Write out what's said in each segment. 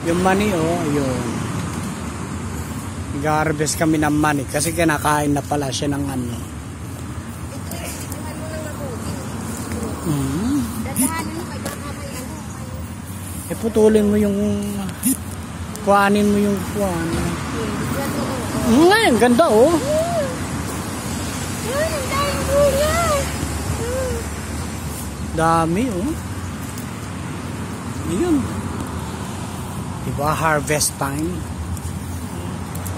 Yung mani, oh, yun. Nag-harvest kami ng mani kasi kinakain na pala siya ng ano. Putulin mo yung kuhanin mo yung kuhan. Ngayon, ganda oh. Dami oh. Ayun. Diba harvest time?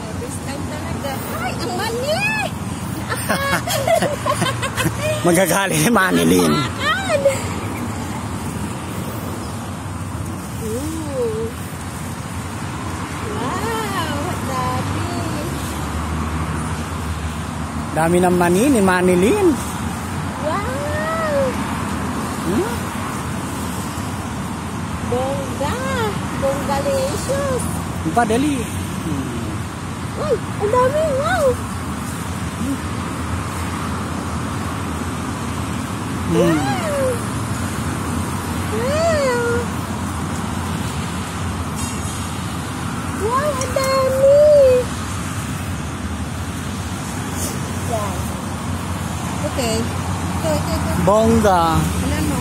Harvest time talaga. Ay, ang mani! Magagaling ni Manilyn. Dami ng mani ni Manilyn. Wow! Bongga! Bonggalicious! Padali. Ay, ang dami! Wow! Wow! Wow! Wow, ang dami! Yan. Okay. Bongga. Ano mo?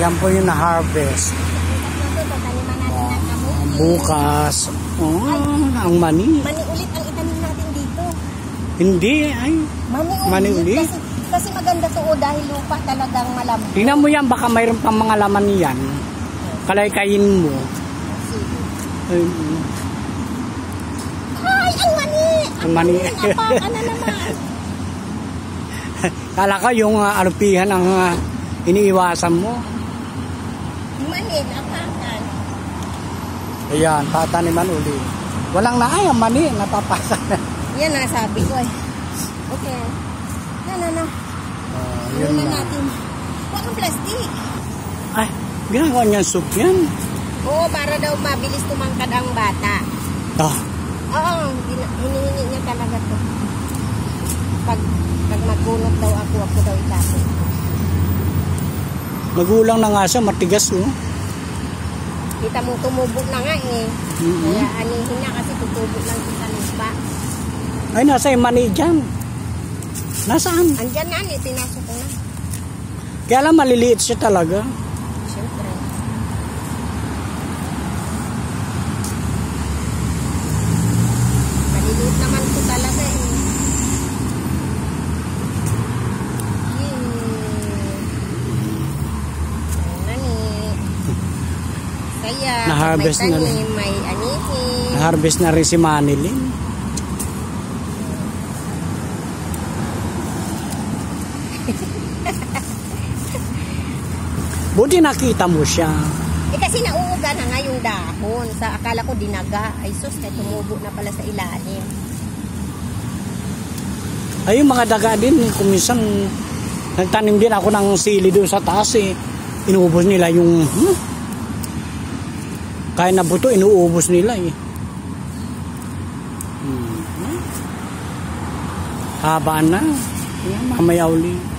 Yan po yung na-harvest. Bukas. Oh, ang mani. Mani ulit ang itanim natin dito. Hindi, ay. Mani ulit? Kasi maganda to dahil lupa talagang malambot. Tingnan mo yan, baka mayroon pang mga laman yan. Kalaykayin mo. Ay, ang mani! Ang mani. Apakan na naman. Kala ka yung alupihan ang iniiwasan mo. Mani, apakan. Ayan, tataniman uli. Walang naay ang mani, napapasan. Yan na, sabi ko eh. Okay. Na. Yun na na. natin. Huwag ang plastic. Ay, ginagawa niyan soup yan. Oo, para daw mabilis tumangkad ang bata. Oh. Oo, hinihingi niya talaga to. Pag magbunot daw ako daw itapon. Magulang na nga siya, matigas oh. Kita mo tumubo na nga eh. Kaya anihin na kasi tutubo lang sa lupa. Ay, nasa yung mani dyan. Nasaan? Andyan na, pinasok ko na. Kaya lang maliliit siya talaga. Siyempre. Maliliit naman ko talaga eh. Kaya na-harvest may tanim, na rin. may anihin. Na-harvest na rin si Manilyn. Buti nakita mo siya. Eh kasi nauuga na nga yung dahon. Sa akala ko dinaga. Ay sus, kaya tumubo na pala sa ilalim. Ay, yung mga daga din, kung minsan nagtanim din ako ng sili doon sa taas eh. Inuubos nila yung kaya na buto, inuubos nila eh. Habaan na. Mamaya uli.